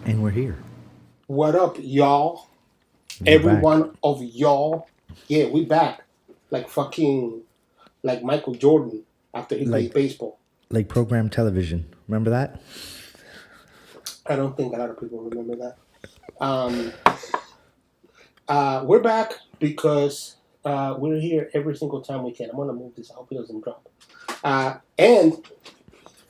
And we're here. What up, y'all? We're Every back. one of y'all. Yeah, we back. Like Michael Jordan after he played Like baseball. like program television. Remember that? I don't think a lot of people remember that. Um, we're back because we're here every single time we can. I'm gonna move this. I hope it doesn't drop. And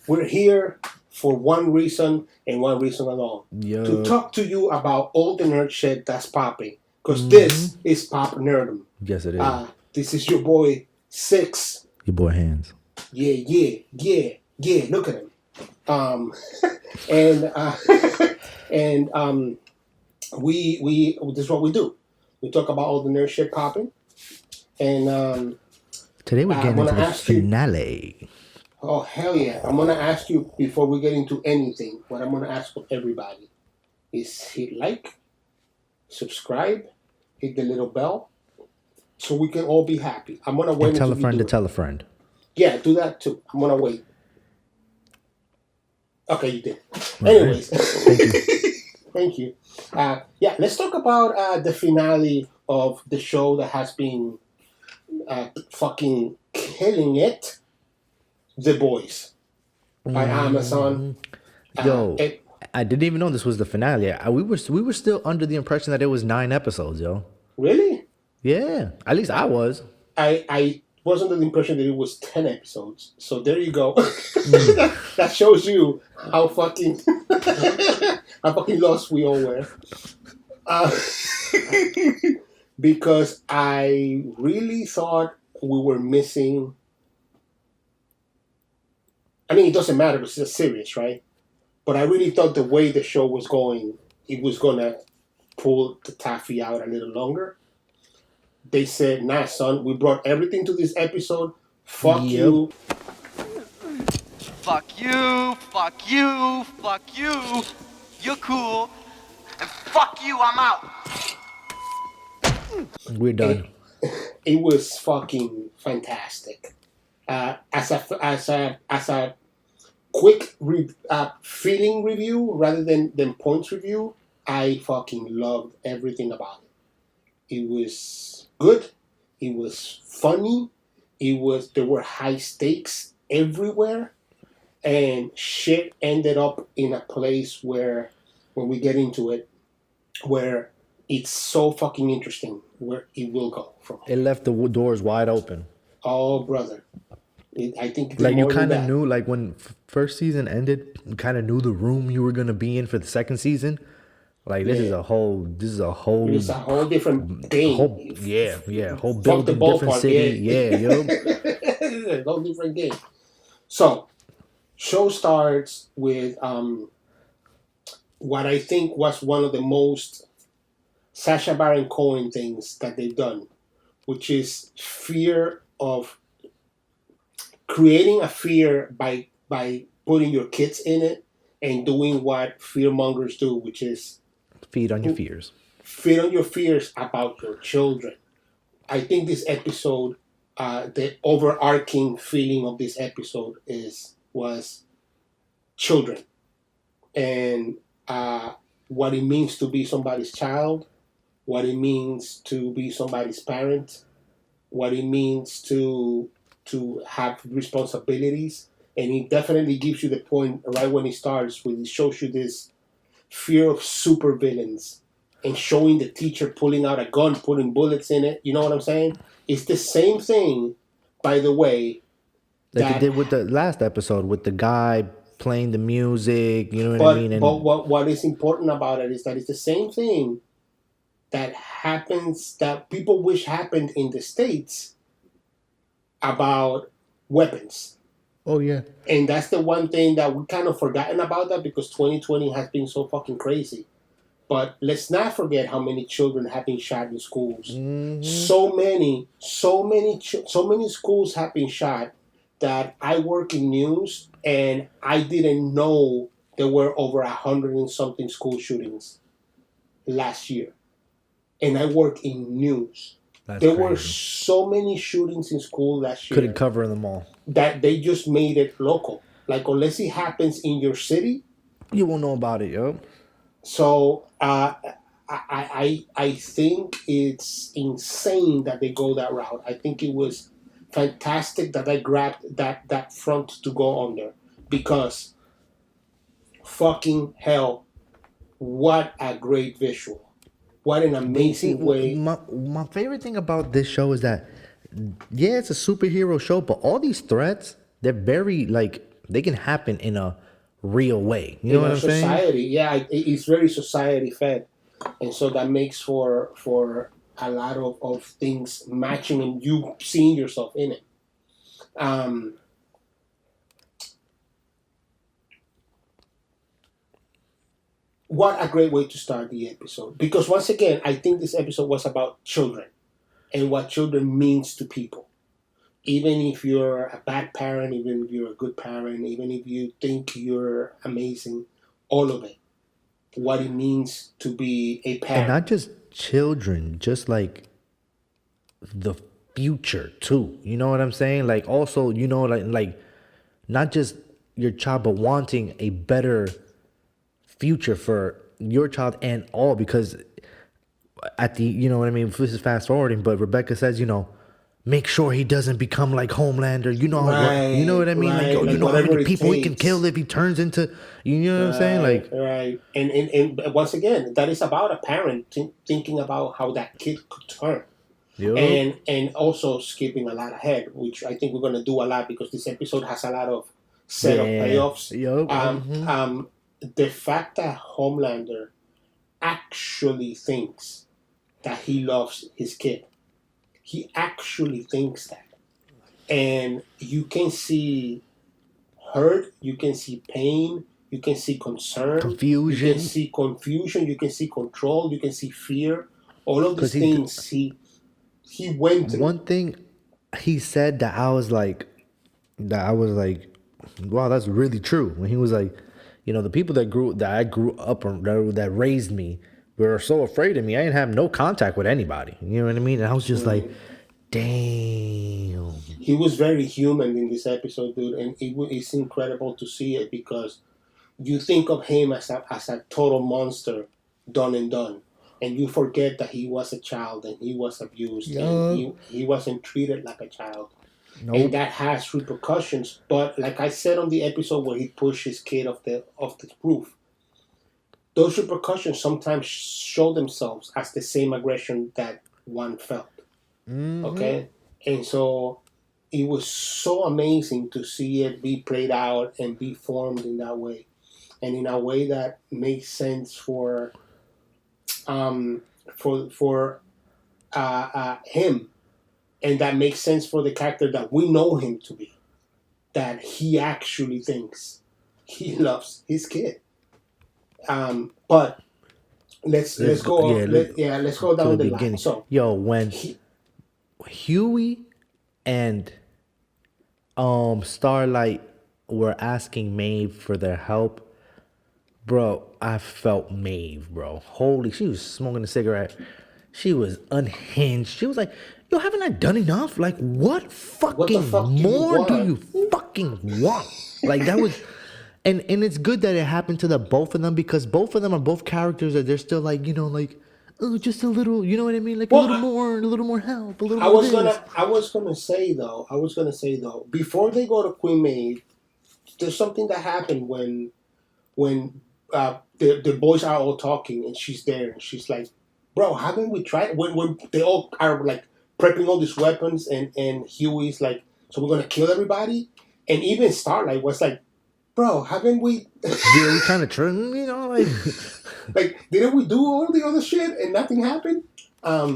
we're here for one reason and one reason alone. Yo. To talk to you about all the nerd shit that's popping. Because this is PopNerdom. Yes, it is. This is your boy, Six. Your boy Hanz. Yeah. Look at him. And we this is what we do. We talk about all the nerd shit popping. And Today we're getting into the finale. Oh, hell yeah. I'm going to ask you, before we get into anything, what I'm going to ask of everybody is hit like, subscribe, hit the little bell, so we can all be happy. I'm going to wait And tell a until you friend do to it. tell a friend. Yeah, do that too. I'm going to wait. Okay, you did. Right. Anyways. Thank you. Thank you. Yeah, let's talk about the finale of the show that has been fucking killing it. The Boys by Amazon. Yo, I didn't even know this was the finale. We were still under the impression that it was 9 episodes, yo. Really? Yeah, at least I was. I was under the impression that it was 10 episodes. So there you go. That shows you how fucking lost we all were. Because I really thought we were missing. I mean, it doesn't matter. It's a series, right? But I really thought the way the show was going, it was going to pull the taffy out a little longer. They said, nah, son, we brought everything to this episode. Fuck you. Fuck you, fuck you, fuck you. You're cool. And fuck you, I'm out. We're done. It was fucking fantastic. As a quick feeling review rather than points review, I fucking loved everything about it. It was good. It was funny. There were high stakes everywhere, and shit ended up in a place where, when we get into it, where it's so fucking interesting where it will go from. It left the doors wide open. Oh, brother. I think like you kind of knew, like when first season ended, you kind of knew the room you were gonna be in for the second season. Like this is a whole It's a whole different game. Whole building, different city. Yeah, a whole different game. So, show starts with what I think was one of the most Sacha Baron Cohen things that they've done, which is creating a fear by putting your kids in it and doing what fearmongers do, which is feed on your fears. Feed on your fears about your children. I think this episode, the overarching feeling of this episode was children, and what it means to be somebody's child, what it means to be somebody's parent, what it means to have responsibilities. And it definitely gives you the point right when it starts, when it shows you this fear of supervillains and showing the teacher pulling out a gun, putting bullets in it. You know what I'm saying? It's the same thing, by the way, like they did with the last episode with the guy playing the music. You know what I mean? But what is important about it is that it's the same thing that happens, that people wish happened in the States about weapons. Oh, yeah. And that's the one thing that we kind of forgotten about that because 2020 has been so fucking crazy. But let's not forget how many children have been shot in schools. Mm-hmm. So many schools have been shot that I work in news and I didn't know there were over 100 and something school shootings last year. And I work in news. There were so many shootings in school last year. Couldn't cover them all. That they just made it local. Like, unless it happens in your city, you won't know about it, yo. So I think it's insane that they go that route. I think it was fantastic that I grabbed that front to go under, because fucking hell, what a great visual. What an amazing way. my favorite thing about this show is that, yeah, it's a superhero show, but all these threats, they're very, like, they can happen in a real way. You know what I'm saying? Society, yeah, it's very society fed, and so that makes for a lot of things matching and you seeing yourself in it. Um, what a great way to start the episode, because once again, I think this episode was about children and what children means to people. Even if you're a bad parent, even if you're a good parent, even if you think you're amazing, all of it, what it means to be a And parent. not just children, just like the future too. You know what I'm saying? Like, also, you know, like not just your child, but wanting a better future for your child and all, because at the, you know what I mean, this is fast forwarding, but Rebecca says, you know, make sure he doesn't become like Homelander. You know you know what I mean? Right, Like, oh, you like know how whatever many it people he can takes. kill if he turns into, you know what I'm saying? Like, Right. And once again, that is about a parent thinking about how that kid could turn. yo, And also skipping a lot ahead, which I think we're going to do a lot because this episode has a lot of set of yeah, payoffs. yo, The fact that Homelander actually thinks that he loves his kid, he actually thinks that, and you can see hurt, you can see pain, you can see concern, confusion. you can see confusion, you can see control, you can see fear. All of these 'Cause things he went through. One thing he said that I was like, wow, that's really true. When he was like, you know, the people that I grew up that raised me were so afraid of me. I didn't have no contact with anybody. You know what I mean? And I was just like, damn. He was very human in this episode, dude, and it's incredible to see it, because you think of him as a total monster, done and done, and you forget that he was a child and he was abused and he wasn't treated like a child. Nope. And that has repercussions. But like I said on the episode where he pushed his kid off the roof, those repercussions sometimes show themselves as the same aggression that one felt. Mm-hmm. Okay, and so it was so amazing to see it be played out and be formed in that way, and in a way that makes sense for him, and that makes sense for the character that we know him to be, that he actually thinks he loves his kid. But let's go let's go down the line. So when Huey and Starlight were asking Maeve for their help, bro, I felt Maeve, bro. Holy, she was smoking a cigarette. She was unhinged. She was like, yo, haven't I done enough? Like, what fucking more do you fucking want? Like, that was... And it's good that it happened to the both of them, because both of them are both characters that they're still like, you know, like, oh, just a little, you know what I mean? Like, a little more help, a little more I was gonna say though, before they go to Queen Maeve, there's something that happened when the boys are all talking and she's there and she's like, bro, haven't we tried, when they all are like prepping all these weapons, and Huey's like, so we're gonna kill everybody? And even Starlight was like, bro, haven't we? Yeah, we kind of turned, you know, like, like, didn't we do all the other shit and nothing happened? I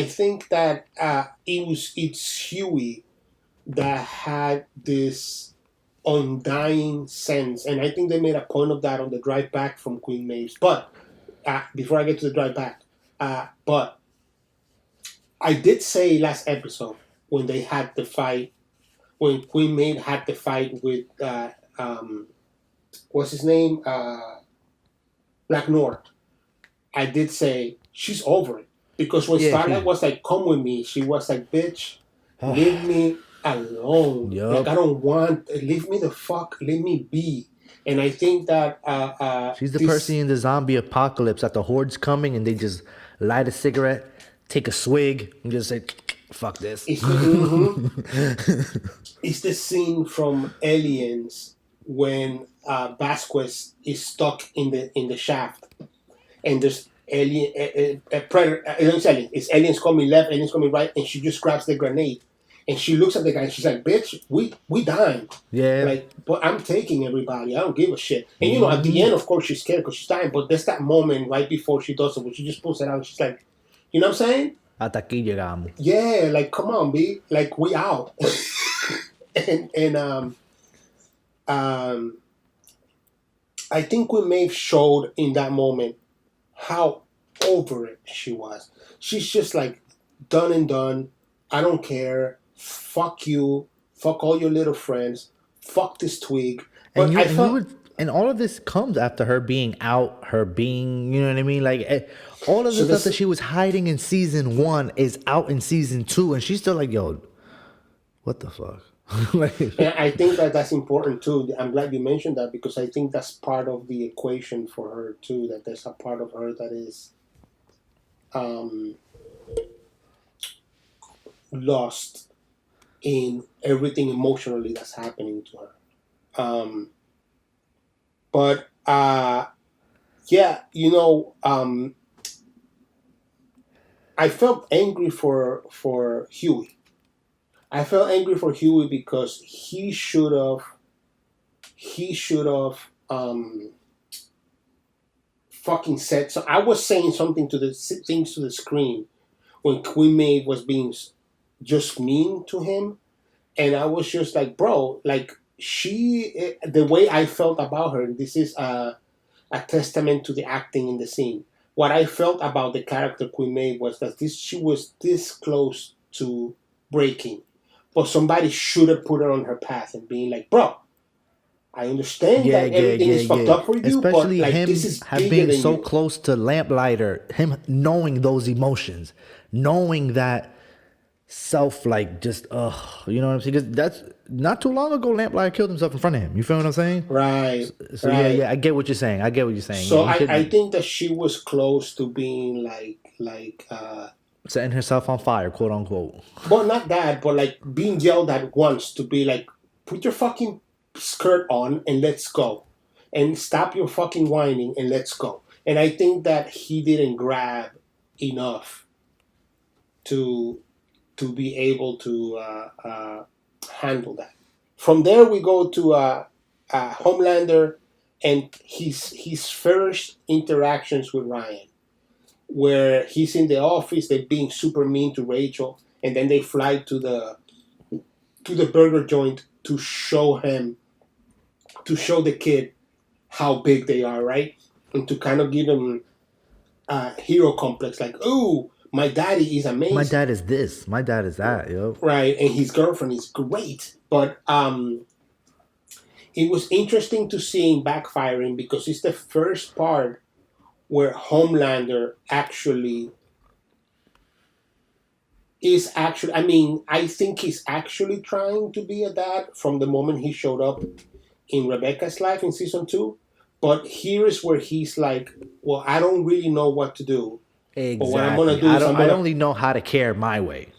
think that it's Huey that had this undying sense, and I think they made a point of that on the drive back from Queen Maeve's. But before I get to the drive back, but I did say last episode when they had the fight, when Queen Maeve had the fight with what's his name, Black North, I did say she's over it, because when Starlight was like, "Come with me," she was like, "Bitch, leave me alone. Yep. Like, I don't want. Leave me the fuck. Leave me be." And I think that She's the person in the zombie apocalypse that the horde's coming and they just light a cigarette, take a swig, and just say, "Fuck this." It's it's the scene from Aliens when Vasquez is stuck in the shaft, and there's a predator. It's aliens coming left, aliens coming right, and she just grabs the grenade, and she looks at the guy and she's like, "Bitch, we dying." Yeah. Like, but I'm taking everybody. I don't give a shit. And at the end, of course, she's scared because she's dying. But there's that moment right before she does it where she just pulls it out. And she's like, you know what I'm saying? Hasta aquí llegamos. Yeah, like come on, B. Like we out. and I think we may have showed in that moment how over it she was. She's just like done and done. I don't care. Fuck you. Fuck all your little friends. Fuck this twig. But and all of this comes after her being out, her being, you know what I mean? Like all of the stuff that she was hiding in season 1 is out in season 2, and she's still like, yo, what the fuck? And I think that's important too. I'm glad you mentioned that because I think that's part of the equation for her too. That there's a part of her that is lost in everything emotionally that's happening to her. But yeah, I felt angry for Huey. I felt angry for Huey because he should have fucking said so. I was saying something to the things to the screen when Queen Maeve was being just mean to him, and I was just like, bro, like the way I felt about her. This is a testament to the acting in the scene. What I felt about the character Queen Maeve was that she was this close to breaking. But somebody should have put her on her path and being like, bro, I understand that everything is fucked up for you, especially but like, him this is being so you. close to Lamplighter, him knowing those emotions, knowing that self, like, just, you know what I'm saying? Because that's not too long ago, Lamplighter killed himself in front of him. You feel what I'm saying? Right. So right. yeah, I get what you're saying. So I think that she was close to being like setting herself on fire, quote unquote. But not that, but like being yelled at once to be like, put your fucking skirt on and let's go. And stop your fucking whining and let's go. And I think that he didn't grab enough to be able to handle that. From there we go to Homelander and his first interactions with Ryan, where he's in the office, they're being super mean to Rachel, and then they fly to the burger joint to show the kid how big they are, right? And to kind of give him a hero complex, like, ooh, my daddy is amazing. My dad is this. My dad is that, yo. Right, and his girlfriend is great. But it was interesting to see him backfiring because it's the first part where Homelander I think he's actually trying to be a dad from the moment he showed up in Rebecca's life in season 2. But here is where he's like, well, I don't really know what to do. Exactly. But what I'm going to do is I only know how to care my way.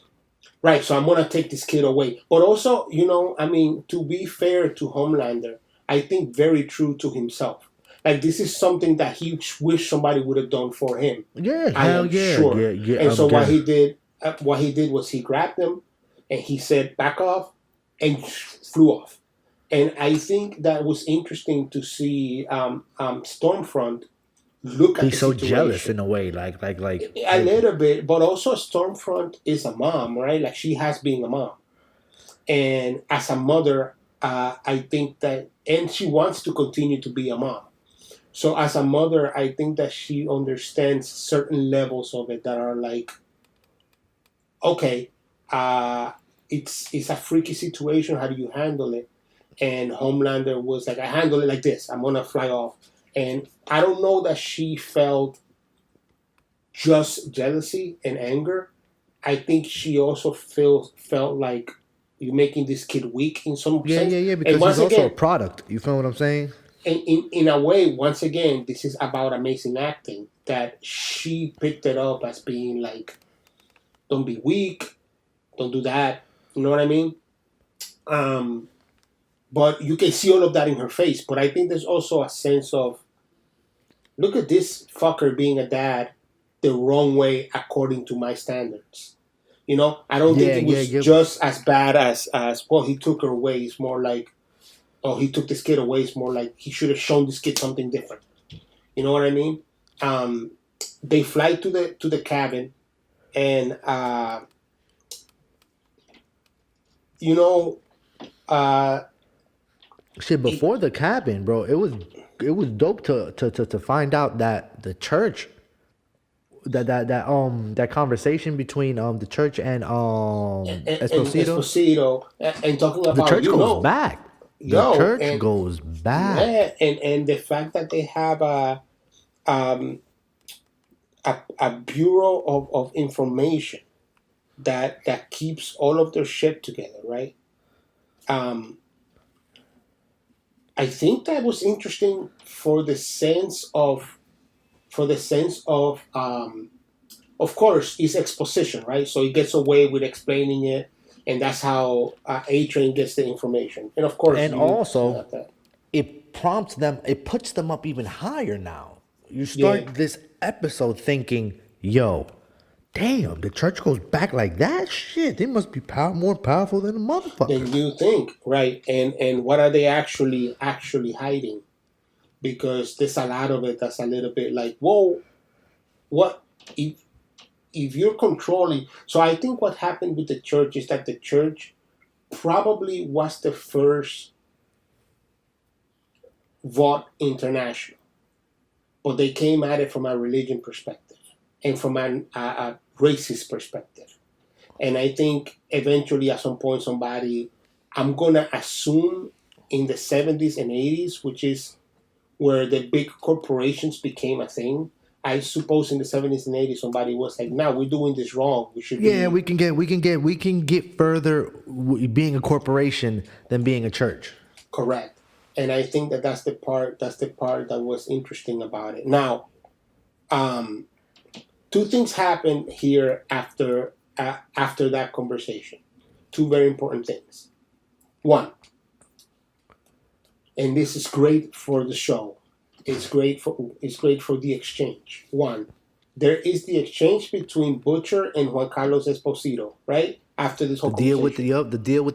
Right, so I'm going to take this kid away. But also, to be fair to Homelander, I think very true to himself. Like, this is something that he wished somebody would have done for him. Yeah, hell yeah. Sure. Yeah, and so what he did was he grabbed him and he said, back off, and flew off. And I think that was interesting to see Stormfront look at the situation. He's so jealous in a way, like a little bit, but also Stormfront is a mom, right? Like, she has been a mom. And as a mother, I think that, and she wants to continue to be a mom. So as a mother, I think that she understands certain levels of it that are like, okay, it's a freaky situation. How do you handle it? And Homelander was like, I handle it like this. I'm going to fly off. And I don't know that she felt just jealousy and anger. I think she also felt like you're making this kid weak in some sense. Yeah, because he's also a product. You feel what I'm saying? in a way, once again, this is about amazing acting, that she picked it up as being like, don't be weak, don't do that. You know what I mean? But you can see all of that in her face. But I think there's also a sense of, look at this fucker being a dad the wrong way according to my standards. You know, I don't think it was just as bad as well, he took her away. It's more like, oh, he took this kid away. It's more like he should have shown this kid something different. You know what I mean? They fly to the cabin, and you know, shit. Before the cabin, bro, it was dope to find out that the church, that conversation between the church and Esposito, and talking about the church goes back. The church goes back. Yeah, and the fact that they have a bureau of information that keeps all of their shit together, right? I think that was interesting for the sense of course, it's exposition, right? So he gets away with explaining it, and that's how A-Train gets the information. And of course, and also it prompts them, it puts them up even higher now. You start this episode thinking, yo, damn, the church goes back like that? Shit, they must be more powerful than a motherfucker. Than you think, right? And what are they actually hiding? Because there's a lot of it that's a little bit like, whoa, what if you're controlling? So I think what happened with the church is that the church probably was the first Vought International, but they came at it from a religion perspective and from a racist perspective. And I think eventually at some point somebody, I'm going to assume in the 70s and 80s, which is where the big corporations became a thing. I suppose in the 70s and 80s somebody was like, "No, we're doing this wrong. We should." Yeah, we can get further being a corporation than being a church. Correct. And I think that's the part that was interesting about it. Now, two things happened here after that conversation. Two very important things. One, and this is great for the show. It's great for the exchange. One, there is the exchange between Butcher and Juan Carlos Esposito, right? After this whole the deal with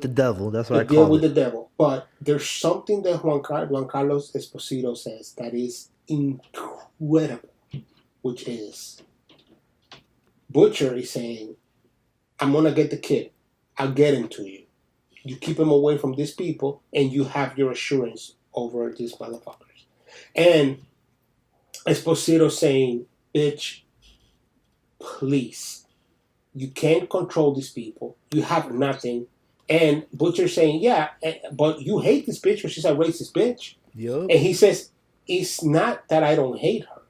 the devil. That's what I call it. The deal with the devil. But there's something that Juan Carlos Esposito says that is incredible, which is Butcher is saying, "I'm gonna get the kid. I'll get him to you. You keep him away from these people, and you have your assurance over these motherfuckers." And Esposito saying, "Bitch, please. You can't control these people. You have nothing." And Butcher saying, "Yeah, but you hate this bitch because she's a racist bitch." Yep. And he says, "It's not that I don't hate her.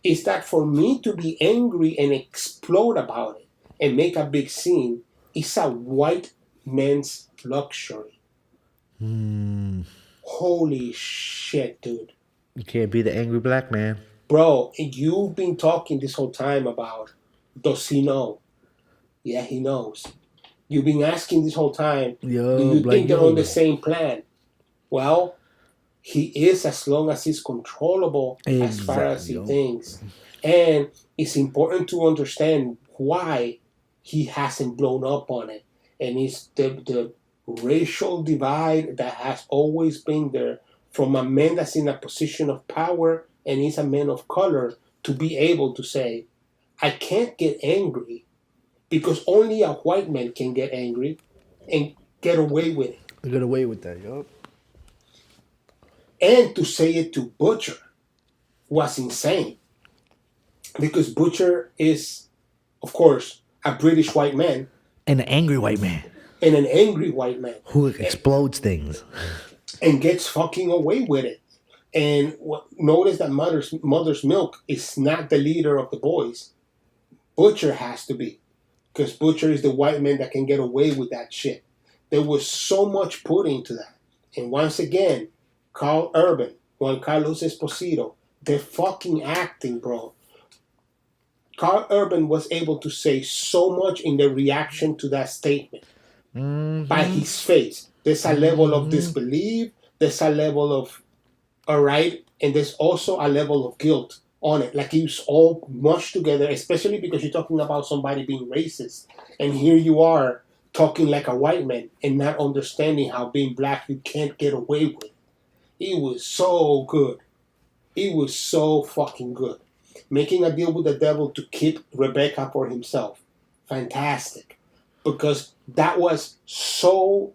It's that for me to be angry and explode about it and make a big scene is a white man's luxury." Holy shit, dude. You can't be the angry black man. Bro, you've been talking this whole time about, does he know? Yeah, he knows. You've been asking this whole time, do you think they're on the same plan? Well, he is, as long as he's controllable as far as he thinks. And it's important to understand why he hasn't blown up on it. And it's the racial divide that has always been there from a man that's in a position of power and is a man of color to be able to say, I can't get angry because only a white man can get angry and get away with it. Get away with that, yup. And to say it to Butcher was insane. Because Butcher is, of course, a British white man. And an angry white man. And an angry white man. Who explodes things. And gets fucking away with it. And notice that Mother's Milk is not the leader of the boys. Butcher has to be. Because Butcher is the white man that can get away with that shit. There was so much put into that. And once again, Carl Urban, Juan Carlos Esposito, the fucking acting, bro. Carl Urban was able to say so much in the reaction to that statement by his face. There's a level of disbelief. There's a level of, all right, and there's also a level of guilt on it. Like it's all mushed together, especially because you're talking about somebody being racist. And here you are talking like a white man and not understanding how being black you can't get away with. It was so good. It was so fucking good. Making a deal with the devil to keep Rebecca for himself. Fantastic. Because that was so,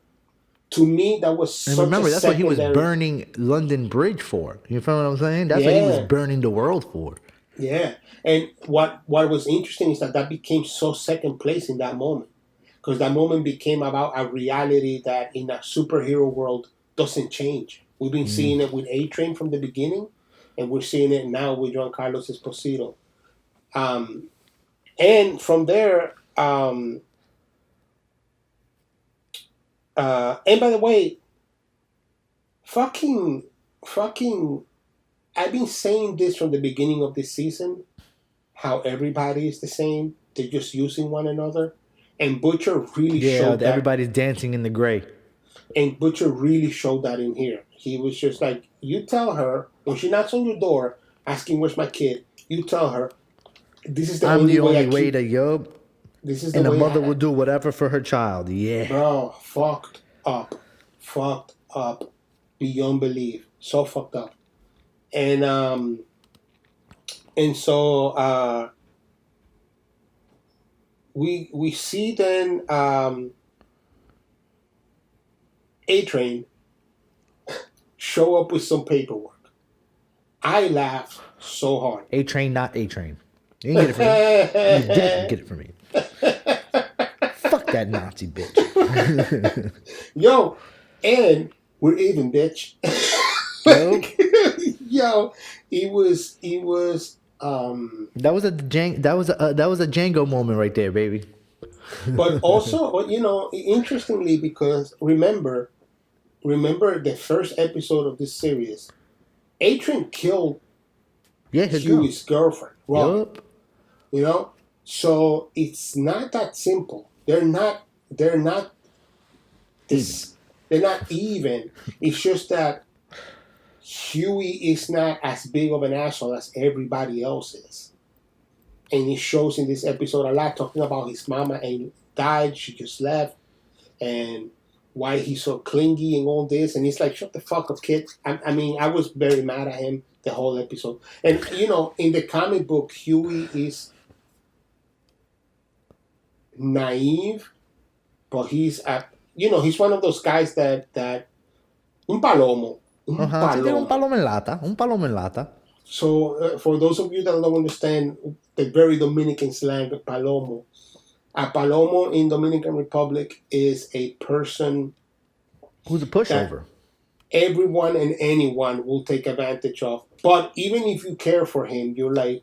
to me, that was And such remember, a that's what he was secondary- burning London Bridge for. You feel what I'm saying? That's what he was burning the world for. Yeah. And what was interesting is that became so second place in that moment. Because that moment became about a reality that in a superhero world doesn't change. We've been seeing it with A-Train from the beginning, and we're seeing it now with Juan Carlos Esposito. And from there, and by the way, fucking, I've been saying this from the beginning of this season, how everybody is the same. They're just using one another. And Butcher really showed that. Everybody's dancing in the gray. And Butcher really showed that in here. He was just like, you tell her, when she knocks on your door asking where's my kid, you tell her, this is the only way to yup. This is the and a way mother will do whatever for her child. Yeah. Bro, fucked up. Beyond belief. So fucked up. And so we see then A-Train show up with some paperwork. I laughed so hard. A-Train, not A-Train. You didn't get it from me. You didn't get it from me. Fuck that Nazi bitch. Yo, and we're even, bitch. Yo, it was that was a Django moment right there, baby. But also, interestingly, because remember the first episode of this series, A-Train killed Huey's girlfriend, Robin. Yep. So it's not that simple. They're not even. It's just that Huey is not as big of an asshole as everybody else is. And it shows in this episode a lot, talking about his mama and died, she just left, and why he's so clingy and all this. And he's like, shut the fuck up, kid. I mean, I was very mad at him the whole episode. And, in the comic book, Huey is naive, but he's he's one of those guys that un palomo. Un palomo en lata. So, for those of you that don't understand the very Dominican slang, palomo, a palomo in Dominican Republic is a person who's a pushover. Everyone and anyone will take advantage of. But even if you care for him, you're like,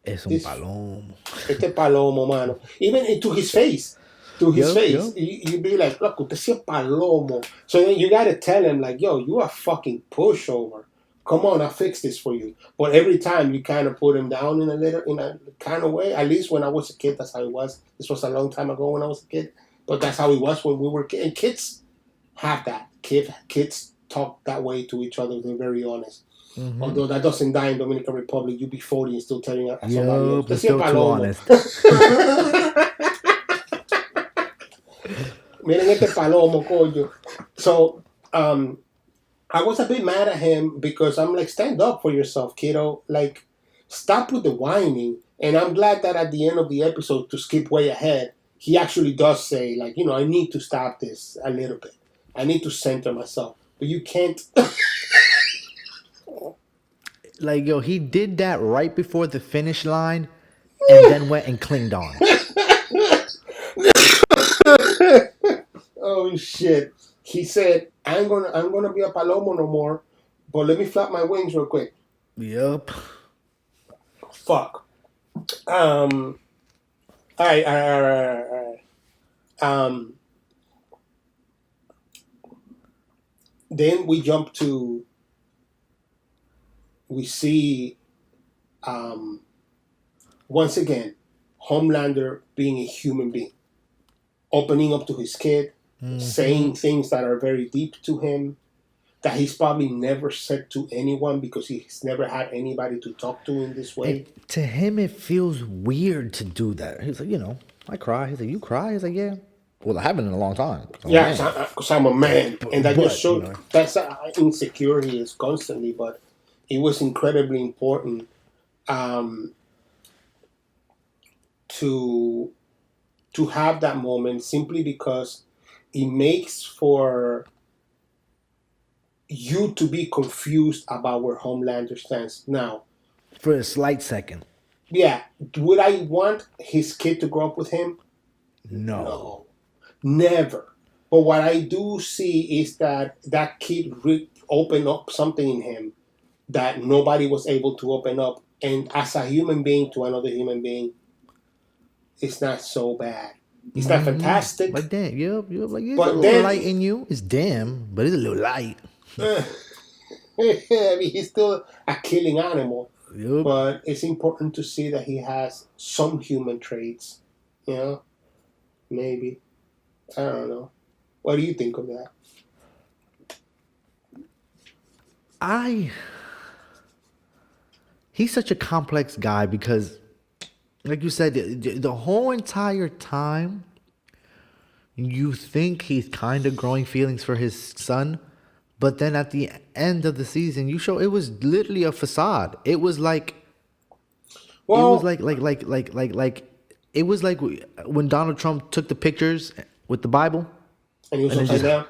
es un palomo. Este palomo, mano. Even to his face. Yep. You'd be like, look, usted es un palomo. So you got to tell him, like, yo, you are a fucking pushover. Come on, I'll fix this for you. But every time you kind of put him down in a kind of way. At least when I was a kid, that's how it was. This was a long time ago when I was a kid. But that's how it was when we were kids. And kids have that. Kids talk that way to each other. They're very honest. Mm-hmm. Although that doesn't die in Dominican Republic. You be 40 and still telling somebody else. They're still too honest. Miren este palomo, coño. So, I was a bit mad at him because I'm like, stand up for yourself, kiddo. Like, stop with the whining. And I'm glad that at the end of the episode, to skip way ahead, he actually does say, like, I need to stop this a little bit. I need to center myself. But you can't. Like, yo, he did that right before the finish line and then went and clinged on. Oh, shit. He said, I'm gonna be a palomo no more, but let me flap my wings real quick. Yep. Fuck. All right. Then we jump to we see once again Homelander being a human being, opening up to his kid, saying things that are very deep to him, that he's probably never said to anyone because he's never had anybody to talk to in this way. And to him, it feels weird to do that. He's like, I cry. He's like, you cry? He's like, yeah. Well, I haven't in a long time. Yeah, because I'm a man. And that just showed that's insecurity is constantly, but it was incredibly important to have that moment simply because it makes for you to be confused about where Homelander stands now. For a slight second. Yeah. Would I want his kid to grow up with him? No. Never. But what I do see is that kid opened up something in him that nobody was able to open up. And as a human being to another human being, it's not so bad. It's not fantastic. Like, damn, yep. Like, it's But a little then- light in you. It's damn, but it's a little light. I mean, he's still a killing animal. Yep. But it's important to see that he has some human traits. Maybe. I don't know. What do you think of that? He's such a complex guy because, like you said, the whole entire time, you think he's kind of growing feelings for his son, but then at the end of the season, you show it was literally a facade. It was like, Well, it was like when Donald Trump took the pictures with the Bible, and he was and upside down.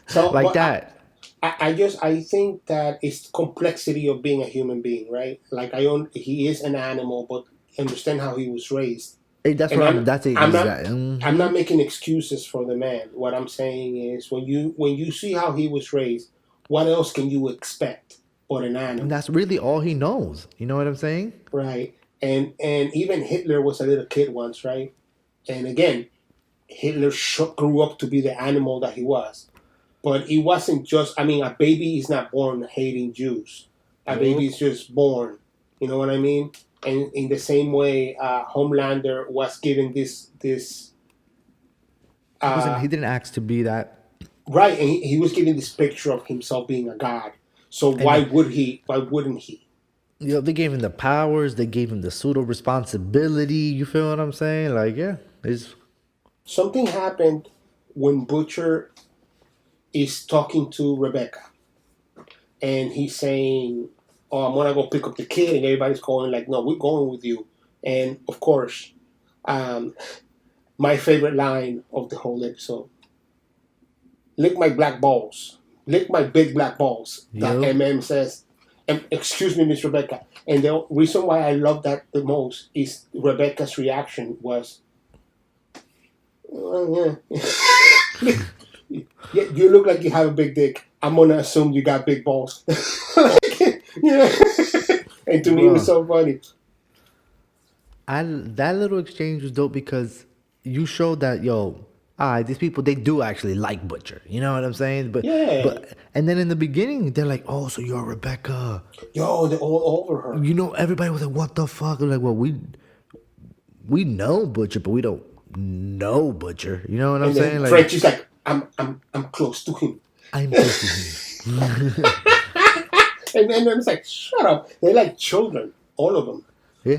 So, like but that. I think that it's complexity of being a human being, right? Like he is an animal, but understand how he was raised. That's And what I'm- that's it. I'm not- exactly. I'm not making excuses for the man. What I'm saying is when you see how he was raised, what else can you expect but an animal? And that's really all he knows. You know what I'm saying? Right. And even Hitler was a little kid once, right? And again, Hitler grew up to be the animal that he was. But it wasn't just, a baby is not born hating Jews. A baby is just born. You know what I mean? And in the same way, Homelander was given this He didn't ask to be that. right, and he was given this picture of himself being a god. So why wouldn't he? They gave him the powers. They gave him the pseudo responsibility. You feel what I'm saying? Like, yeah, it's Something happened when Butcher is talking to Rebecca, and he's saying, "Oh, I'm gonna go pick up the kid," and everybody's going like, "No, we're going with you." And of course, my favorite line of the whole episode: "Lick my black balls, lick my big black balls." That Yep. MM says. Excuse me, Miss Rebecca. And the reason why I love that the most is Rebecca's reaction was, "Oh, yeah. Yeah, you look like you have a big dick. I'm gonna assume you got big balls." Yeah. And to me, it was so funny. that little exchange was dope because you showed that these people, they do actually like Butcher. You know what I'm saying? But Yeah. and then in the beginning they're like, "Oh, so you're Rebecca." Yo, they're all over her. Everybody was like, "What the fuck?" They're like, "Well, we know Butcher, but we don't know Butcher." You know what I'm And saying? then Like, French is like, I'm close to him. I'm thinking. And then it's like, shut up. They're like children, all of them. Yeah.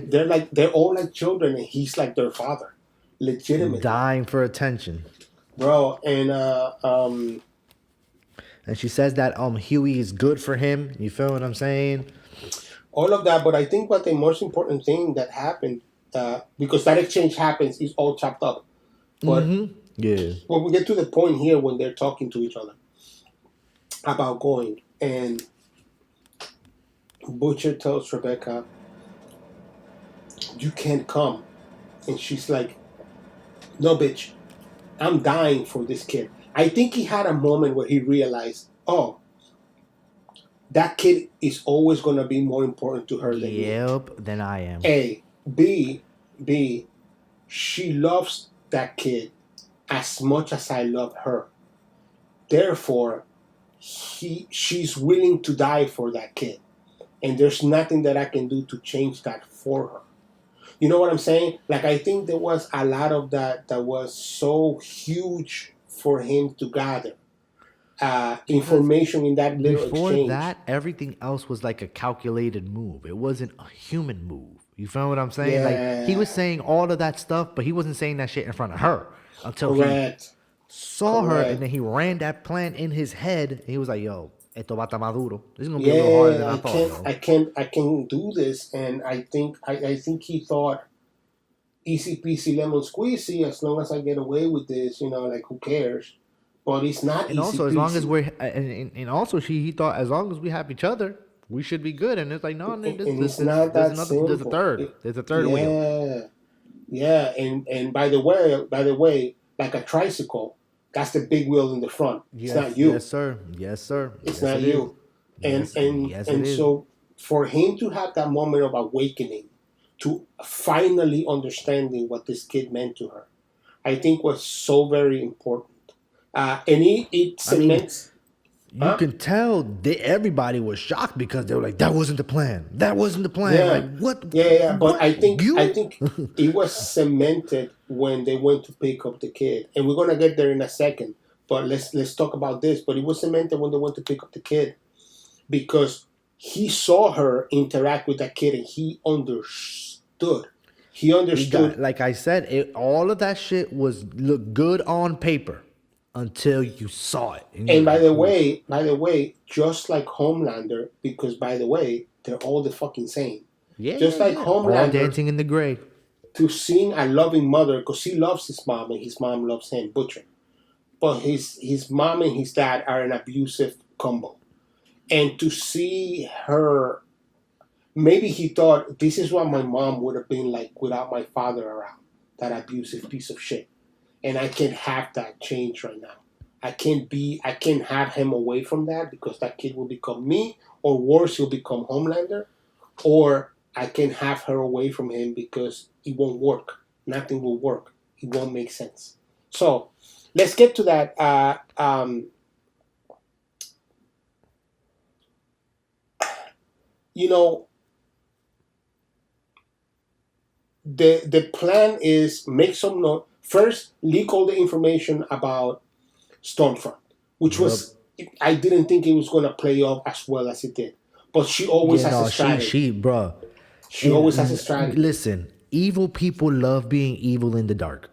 They're all like children, and he's like their father, legitimately, Dying for attention. bro. And And she says that Huey is good for him. You feel what I'm saying? all of that. But I think what the most important thing that happened, because that exchange happens, is all chopped up. But Yeah. when we get to the point here when they're talking to each other about going, and Butcher tells Rebecca, "You can't come," and she's like, "No, bitch, I'm dying for this kid." I think he had a moment where he realized, oh, that kid is always going to be more important to her than me. Yep, than I am. A. B. She loves that kid as much as I love her. Therefore, she's willing to die for that kid. and there's nothing that I can do to change that for her. You know what I'm saying? Like, I think there was a lot of that was so huge for him to gather information in that little Before exchange. that, everything else was like a calculated move. It wasn't a human move. You feel what I'm saying? Like, he was saying all of that stuff, but he wasn't saying that shit in front of her until Correct. he saw her, Correct. and then he ran that plan in his head. And he was like, "Yo, esto va a estar maduro. This is gonna be a little harder than I thought." I can't do this. And I think he thought easy peasy lemon squeezy, as long as I get away with this, like, who cares? But it's not. And easy also, as peasy. long as we're, and also he thought as long as we have each other, we should be good. And it's like, no, it's not that simple. There's a third. There's a third wheel. Yeah, and by the way, like a tricycle, that's the big wheel in the front. Yes, it's not you. Yes, sir. Yes, sir. It's yes, not you. Is. And so for him to have that moment of awakening, to finally understanding what this kid meant to her, I think was so very important. And it cements. You can tell everybody was shocked because they were like, "That wasn't the plan. That wasn't the plan." Yeah. Like, what? Yeah. But what? I think it was cemented when they went to pick up the kid, and we're gonna get there in a second. But let's talk about this. But it was cemented when they went to pick up the kid, because he saw her interact with that kid, and he understood. He understood. Like I said, all of that shit looked good on paper until you saw it. And by the way, just like Homelander, because by the way, they're all the fucking same. Just like Homelander, all dancing in the gray. To seeing a loving mother, because he loves his mom and his mom loves him, Butcher. But his mom and his dad are an abusive combo. And to see her, maybe he thought, this is what my mom would have been like without my father around, that abusive piece of shit. And I can't have that change right now. I can't have him away from that, because that kid will become me, or worse, he'll become Homelander. Or I can have her away from him because it won't work. Nothing will work. It won't make sense. So let's get to that. The plan is make some note. First, leak all the information about Stormfront, which was, I didn't think it was going to play off as well as it did. But she always has a strategy. She always has a strategy. Listen, evil people love being evil in the dark.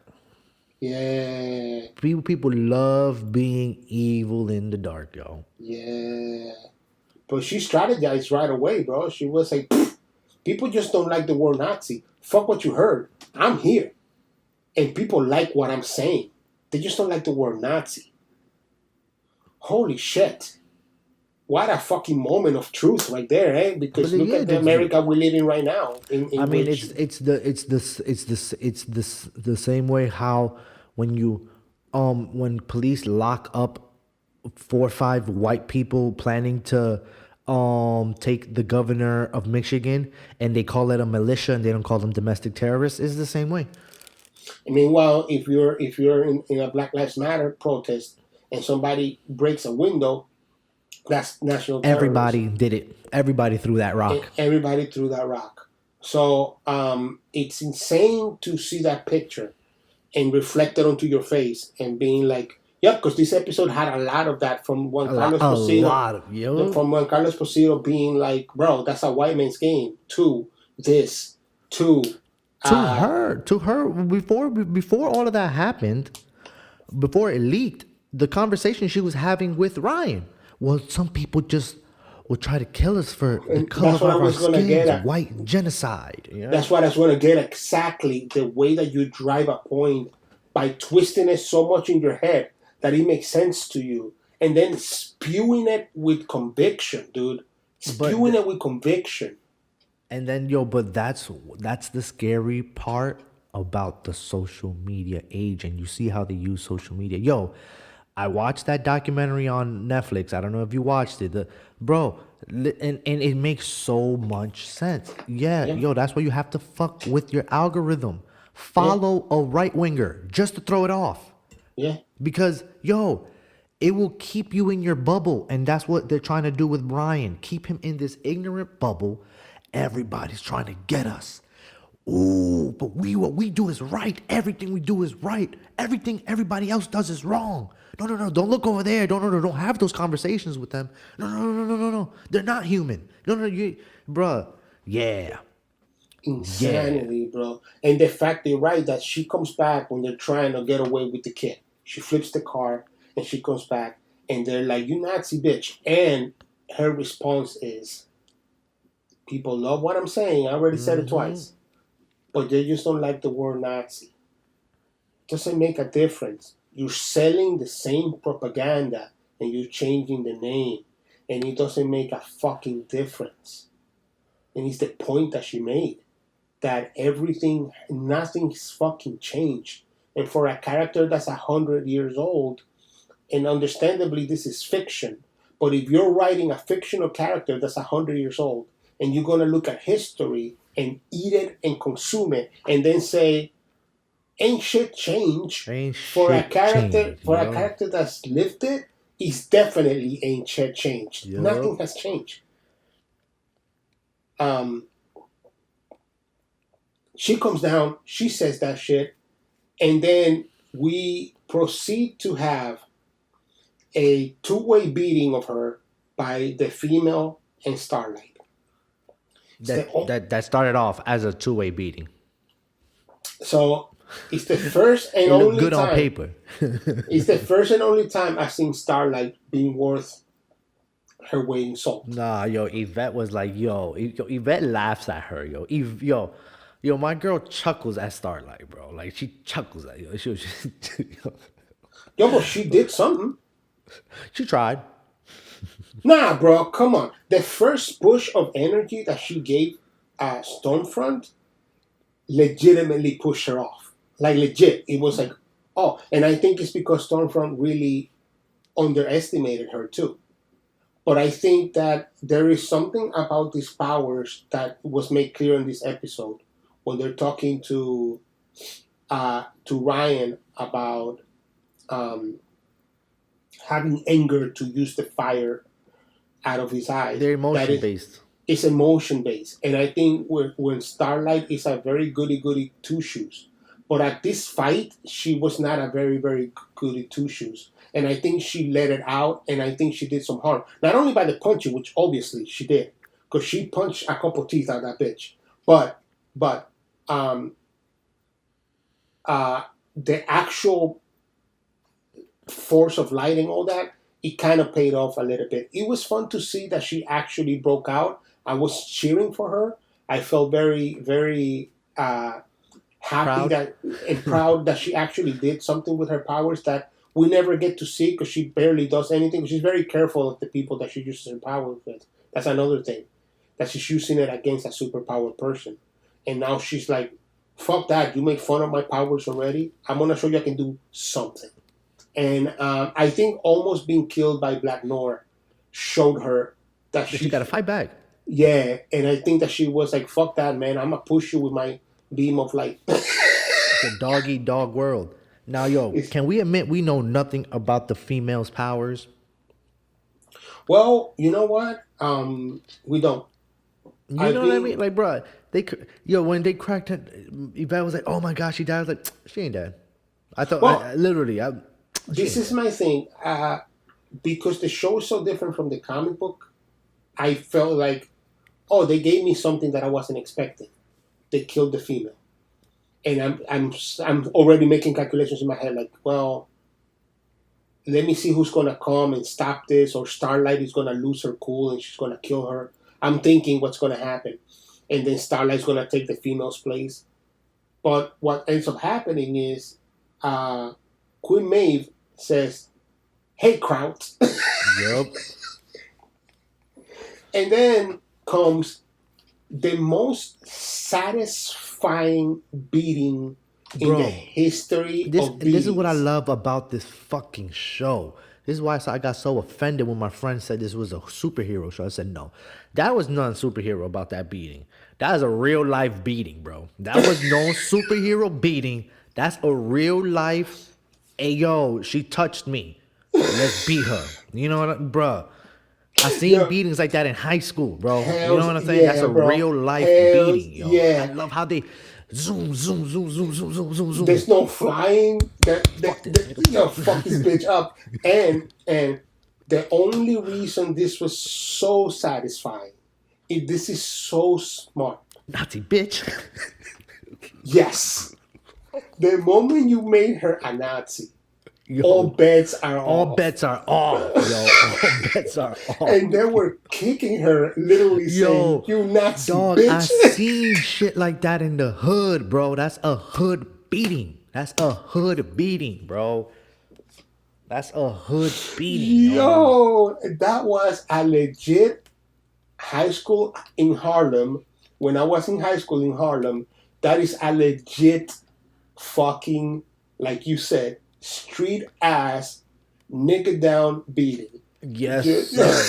Yeah. People love being evil in the dark, yo. Yeah. But she strategized right away, bro. She was like, people just don't like the word Nazi. Fuck what you heard. I'm here. And people like what I'm saying. They just don't like the word Nazi. Holy shit. What a fucking moment of truth right there, eh? Because look at the America we live in right now. It's the same way how when police lock up 4 or 5 white people planning to take the governor of Michigan, and they call it a militia and they don't call them domestic terrorists, is the same way. Meanwhile, if you're in a Black Lives Matter protest and somebody breaks a window, that's national terrorism. Everybody did it. Everybody threw that rock. Everybody threw that rock. So it's insane to see that picture and reflect it onto your face and being like, yeah, because this episode had a lot of that from Juan Carlos Posito. From Juan Carlos Posito being like, bro, that's a white man's game. To her, before all of that happened, before it leaked, the conversation she was having with Ryan. Well, some people just will try to kill us for the color of our skin, white genocide. You know? That's what I was going to get, exactly the way that you drive a point by twisting it so much in your head that it makes sense to you, and then spewing it with conviction, dude. Spewing it with conviction. And then, but that's the scary part about the social media age, and you see how they use social media. Yo, I watched that documentary on Netflix. I don't know if you watched it. And it makes so much sense. Yeah, yo, that's why you have to fuck with your algorithm. Follow a right-winger just to throw it off. Yeah. Because, yo, It will keep you in your bubble. And that's what they're trying to do with Brian. Keep him in this ignorant bubble. Everybody's trying to get us. Ooh, but what we do is right. Everything we do is right. Everything everybody else does is wrong. No. Don't look over there. Don't have those conversations with them. No. They're not human. Bruh. Yeah. Insanity, bro. And the fact they're right that she comes back when they're trying to get away with the kid. She flips the car and she comes back and they're like, "You Nazi bitch." And her response is, "People love what I'm saying. I already said it twice. But they just don't like the word Nazi." Doesn't make a difference. You're selling the same propaganda and you're changing the name. And it doesn't make a fucking difference. And it's the point that she made. That nothing's fucking changed. And for a character that's 100 years old, and understandably this is fiction, but if you're writing a fictional character that's 100 years old, and you're going to look at history and eat it and consume it, and then say, ain't shit changed for a character that's lived it, it's definitely ain't shit changed. Yep. Nothing has changed. She comes down, she says that shit, and then we proceed to have a two-way beating of her by the female and Starlight. That started off as a two-way beating. So it's the first and only time. Good on paper. It's the first and only time I've seen Starlight being worth her weight in salt. Nah, Yvette was like, Yvette laughs at her, Yo, my girl chuckles at Starlight, bro. Like, she chuckles at you. She was just, but she did something. She tried. Nah, bro, come on. The first push of energy that she gave Stormfront legitimately pushed her off. Like, legit. It was like, oh. And I think it's because Stormfront really underestimated her, too. But I think that there is something about these powers that was made clear in this episode when they're talking to Ryan about having anger to use the fire out of his eyes. They're emotion-based. It's emotion-based. And I think when Starlight is a very goody-goody two-shoes. But at this fight, she was not a very, very goody two-shoes. And I think she let it out, and I think she did some harm. Not only by the punching, which obviously she did, because she punched a couple teeth out of that bitch. But the actual force of light and all that, it kind of paid off a little bit. It was fun to see that she actually broke out. I was cheering for her. I felt very, very happy proud that she actually did something with her powers that we never get to see because she barely does anything. She's very careful of the people that she uses her powers with. That's another thing. That she's using it against a superpowered person. And now she's like, fuck that. You make fun of my powers already. I'm going to show you I can do something. And I think almost being killed by Black Noir showed her that she got to fight back. Yeah. And I think that she was like, fuck that, man. I'm going to push you with my beam of light. It's a dog-eat-dog world. Now, can we admit we know nothing about the female's powers? Well, you know what? We don't. You know what I mean? Like, bro, when they cracked it, Yvette was like, oh my gosh, she died. I was like, she ain't dead. I thought, this is my thing. Because the show is so different from the comic book, I felt like, oh, they gave me something that I wasn't expecting. They killed the female. And I'm already making calculations in my head, like, well, let me see who's gonna come and stop this, or Starlight is gonna lose her cool and she's gonna kill her. I'm thinking what's gonna happen, and then Starlight's gonna take the female's place. But what ends up happening is, Queen Maeve says, "Hey, Kraut." Yep. And then comes the most satisfying beating in the history of beatings. This is what I love about this fucking show. This is why I got so offended when my friend said this was a superhero show. I said, no, that was none superhero about that beating. That is a real life beating, bro. That was no superhero beating. That's a real life. Hey, yo, she touched me. Let's beat her. You know what, bruh? I seen Yo, beatings like that in high school, bro. You know hells what I'm saying? That's yeah, a bro. real life Hells beating, yo. I yeah. love how they zoom, zoom, zoom, zoom, zoom, zoom, zoom, There's zoom. no flying. Fuck this Yo, nigga. fuck this bitch up. And the only reason this was so satisfying, this is so smart. Nazi bitch. Yes. The moment you made her a Nazi, Yo, all bets are all off. bets are off, yo. All bets are off. And they were kicking her, literally saying, Yo, "You Nazi dog, I bitch." seen shit like that in the hood, bro. That's a hood beating. That's a hood beating, bro. That's a hood beating, yo. Yo, that was a legit high school in Harlem. When I was in high school in Harlem, that is a legit fucking, like you said, street ass nigga down beating. Yes, Just- sir.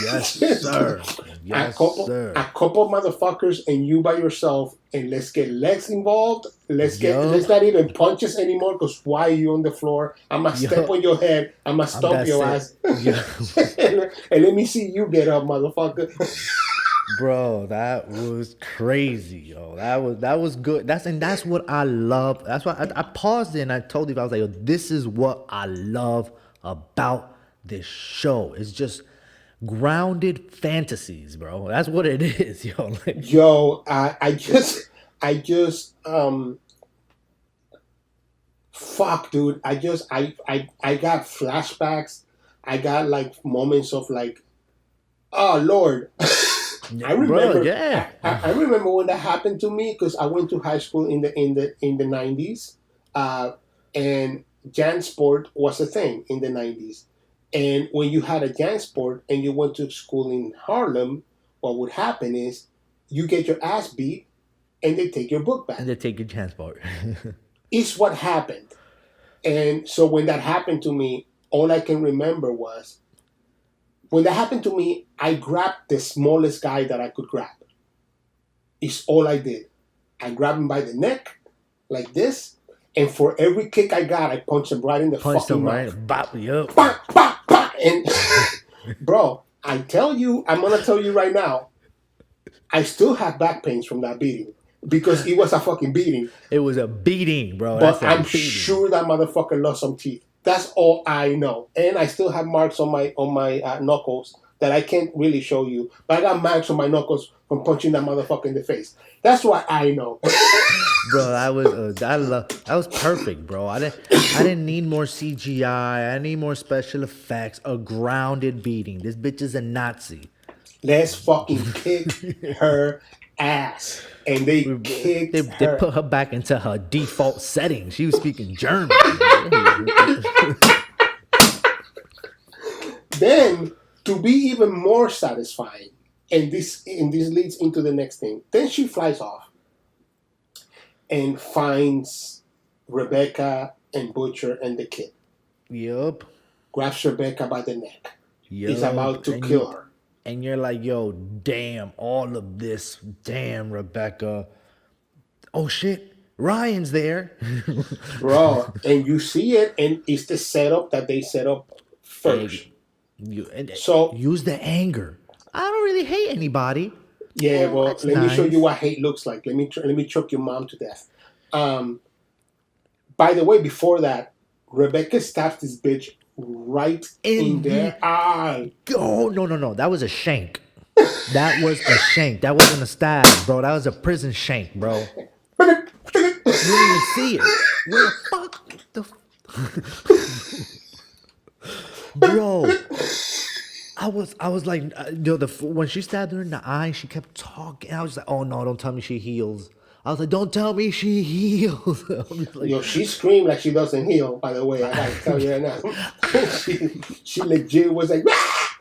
Yes, sir. a Yes, couple, sir. a couple motherfuckers and you by yourself, and let's get legs involved. Let's Yup. not even punches anymore. Because why are you on the floor? I'ma step Yup. on your head. I'ma stomp That's your it. ass. Yeah. And let me see you get up, motherfucker. Bro, that was crazy, yo. That was good. That's what I love. That's why I paused it and I told you, I was like, yo, this is what I love about this show. It's just grounded fantasies, bro. That's what it is, yo. Like, Yo, I just fuck, dude. I got flashbacks. I got like moments of like, oh Lord. I remember. bro, yeah. I remember when that happened to me because I went to high school in the 90s, and JanSport was a thing in the 90s. And when you had a JanSport and you went to school in Harlem, what would happen is you get your ass beat and they take your book back. And they take your transport. It's what happened. And so when that happened to me, all I can remember was when that happened to me, I grabbed the smallest guy that I could grab. It's all I did. I grabbed him by the neck, like this, and for every kick I got, I punched him right in the Punch fucking them mouth. right. Bop, yup. Bah, bah, bah. And bro, I'm gonna tell you right now, I still have back pains from that beating because it was a fucking beating. It was a beating, bro. But That's a I'm beating. sure that motherfucker lost some teeth. That's all I know. And I still have marks on my knuckles that I can't really show you. But I got marks on my knuckles from punching that motherfucker in the face. That's what I know. Bro, that was perfect, bro. I didn't need more CGI. I need more special effects. A grounded beating. This bitch is a Nazi. Let's fucking kick her ass. And they kicked They her. put her back into her default setting. She was speaking German. Then, to be even more satisfying, and this leads into the next thing. Then she flies off and finds Rebecca and Butcher and the kid. Yup. Grabs Rebecca by the neck. Yup. Is about to And kill her. And you're like, yo, damn, all of this. Damn, Rebecca. Oh, shit. Ryan's there. Bro, and you see it, and it's the setup that they set up first. So use the anger. I don't really hate anybody. yeah, well, that's let me show nice. you what hate looks like. Let me choke your mom to death. By the way, before that, Rebecca stabs this bitch right in their eye. Oh, no. That was a shank. That was a shank. That wasn't a stab, bro. That was a prison shank, bro. You didn't even see it. Where the fuck? Bro. I was like, when she stabbed her in the eye, she kept talking. I was like, oh no, don't tell me she heals. I was like, don't tell me she heals. I was like, Yo, she screamed like she doesn't heal, by the way. I gotta tell you right now. she legit was like, "Ah!"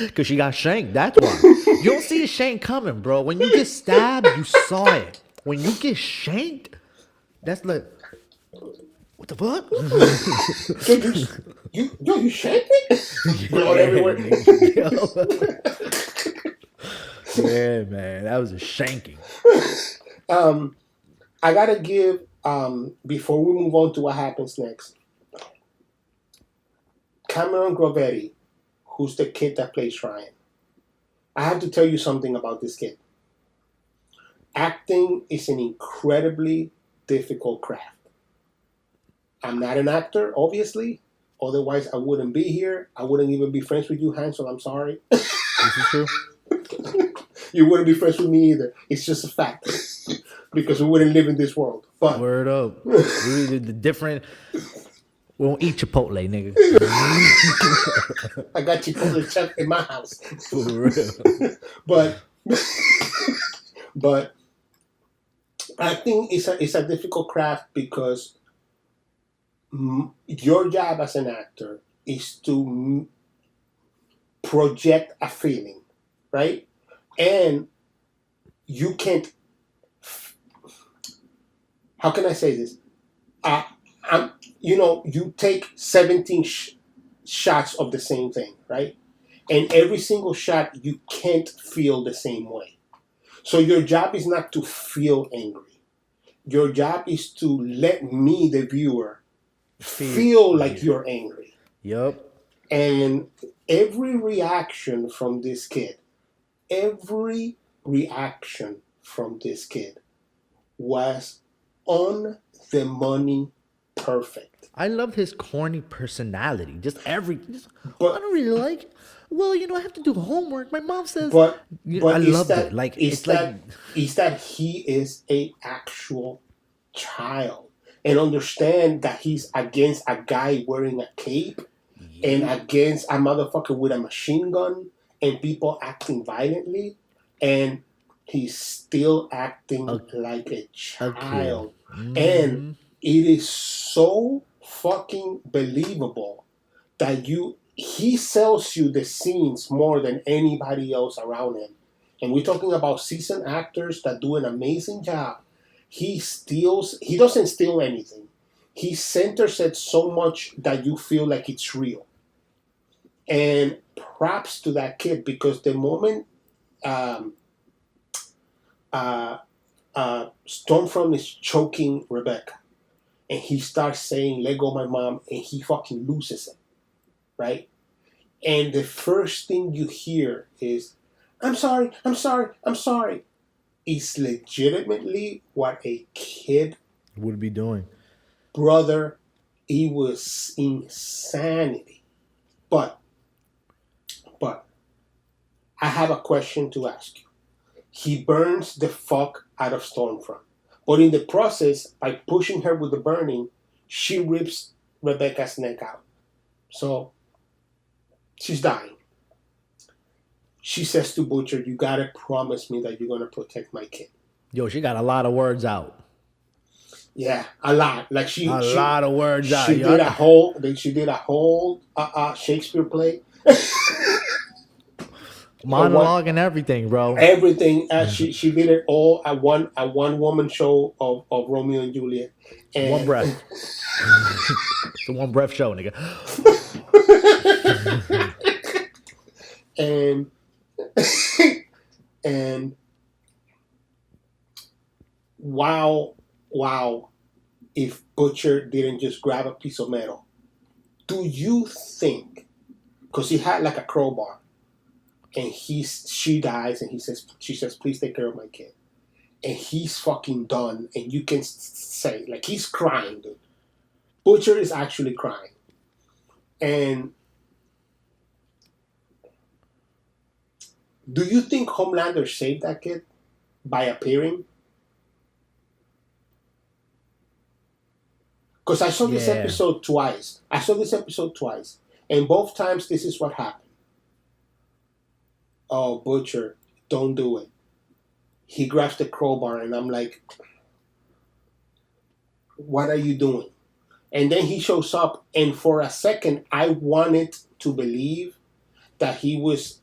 because she got shanked. That's why. You don't see the shank coming, bro. When you get stabbed, you saw it. When you get shanked, that's like, what the fuck? You shanked me? Blood everywhere. Yeah, man, that was a shanking. I gotta give, before we move on to what happens next, Cameron Grovetti, who's the kid that plays Ryan. I have to tell you something about this kid. Acting is an incredibly difficult craft. I'm not an actor, obviously. Otherwise, I wouldn't be here. I wouldn't even be friends with you, Hanz, so I'm sorry. This is true. You wouldn't be friends with me either. It's just a fact. Because we wouldn't live in this world. But Word up. We did the different. We won't eat Chipotle, nigga. I got Chipotle chef in my house. For real. but acting is a difficult craft because your job as an actor is to project a feeling, right? And you can't. How can I say this? You take 17 shots of the same thing, right? And every single shot, you can't feel the same way. So your job is not to feel angry. Your job is to let me, the viewer, feel like you're angry. Yup. And every reaction from this kid was on the money perfect. I love his corny personality. I But don't really like it. Well, I have to do homework. My mom says. but I love it. Like is that he is a actual child and understand that he's against a guy wearing a cape and against a motherfucker with a machine gun and people acting violently, and he's still acting like a child. And it is so fucking believable that he sells you the scenes more than anybody else around him. And we're talking about seasoned actors that do an amazing job. He doesn't steal anything. He centers it so much that you feel like it's real. And props to that kid, because the moment Stormfront is choking Rebecca and he starts saying, "Let go my mom," and he fucking loses it, right? And the first thing you hear is, "I'm sorry, I'm sorry, I'm sorry." It's legitimately what a kid would be doing. Brother, it was insanity. But I have a question to ask you. He burns the fuck out of Stormfront. But in the process, by pushing her with the burning, she rips Rebecca's neck out. So she's dying. She says to Butcher, "You gotta promise me that you're gonna protect my kid." Yo, she got a lot of words out. Yeah, a lot. Like she lot of words out. She did a whole Shakespeare play. Monologue and everything, bro. Everything. She did it all at one woman show of Romeo and Juliet. And one breath. It's a one breath show, nigga. and wow, if Butcher didn't just grab a piece of metal. Do you think, because he had like a crowbar, and she dies, and she says, "Please take care of my kid," and he's fucking done, and you can say, like, he's crying, dude. Butcher is actually crying. And do you think Homelander saved that kid by appearing? Because I saw this episode twice. And both times this is what happened. "Oh, Butcher, don't do it." He grabs the crowbar, and I'm like, "What are you doing?" And then he shows up, and for a second, I wanted to believe that he was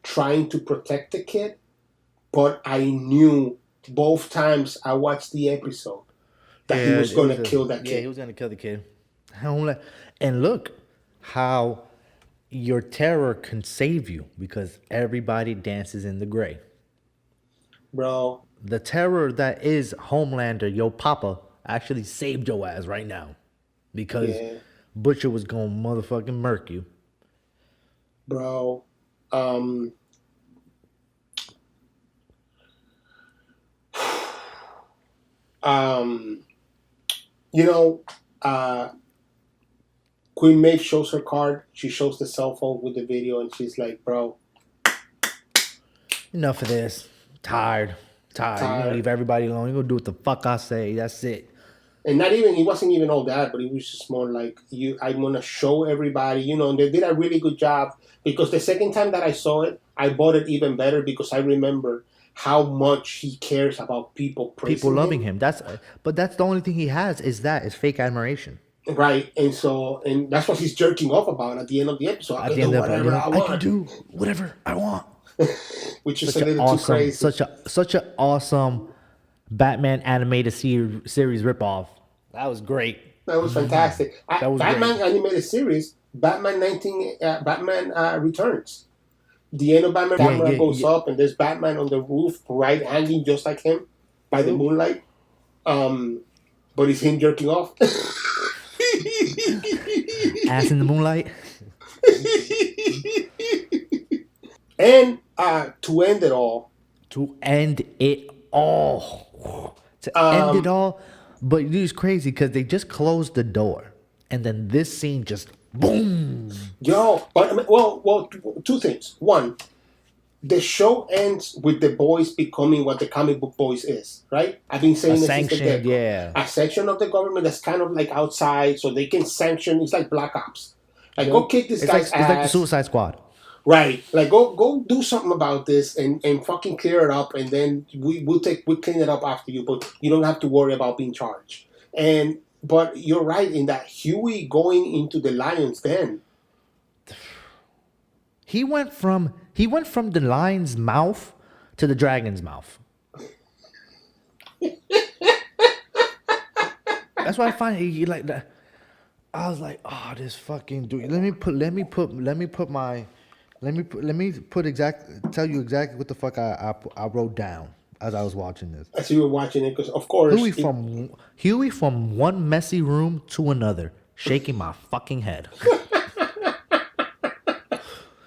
trying to protect the kid, but I knew both times I watched the episode that he was going to kill that kid. Yeah, he was going to kill the kid. And look how your terror can save you, because everybody dances in the gray. Bro. The terror that is Homelander, yo papa, actually saved your ass right now. Because Butcher was gonna motherfucking murk you. Bro. Um, you know, Queen Maeve shows her card. She shows the cell phone with the video, and she's like, "Bro, Enough of this. Tired. You're gonna leave everybody alone. You're gonna do what the fuck I say. That's it. And not even, it wasn't even all that, but it was just more like, I want to show everybody, and they did a really good job, because the second time that I saw it, I bought it even better, because I remember how much he cares about people praising People loving him. But that's the only thing he has is fake admiration. Right, and that's what he's jerking off about at the end of the episode. I can do whatever I want. I can do whatever I want. Which is a little too crazy. Such an awesome Batman animated series ripoff. That was great. That was fantastic. Batman great. animated series, Batman Returns. The end of Batman camera goes up, and there's Batman on the roof, right, hanging just like him by the moonlight. But it's him jerking off. Ass in the moonlight. And to end it all. But it's crazy because they just closed the door, and then this scene just boom. Yo, but well, two things. One, the show ends with the boys becoming what the comic book boys is, right? I've been saying this since the get-go. A section of the government that's kind of like outside, so they can sanction. It's like Black Ops. Like, go kick this guy's ass. It's like the Suicide Squad. Right. Like, go do something about this and fucking clear it up, and then we'll clean it up after you, but you don't have to worry about being charged. But you're right in that Huey going into the lion's den. He went from the lion's mouth to the dragon's mouth. That's why I find he like that. I was like, oh, this fucking dude. Tell you exactly what the fuck I wrote down as I was watching this. As you were watching it, because of course Huey from one messy room to another, shaking my fucking head.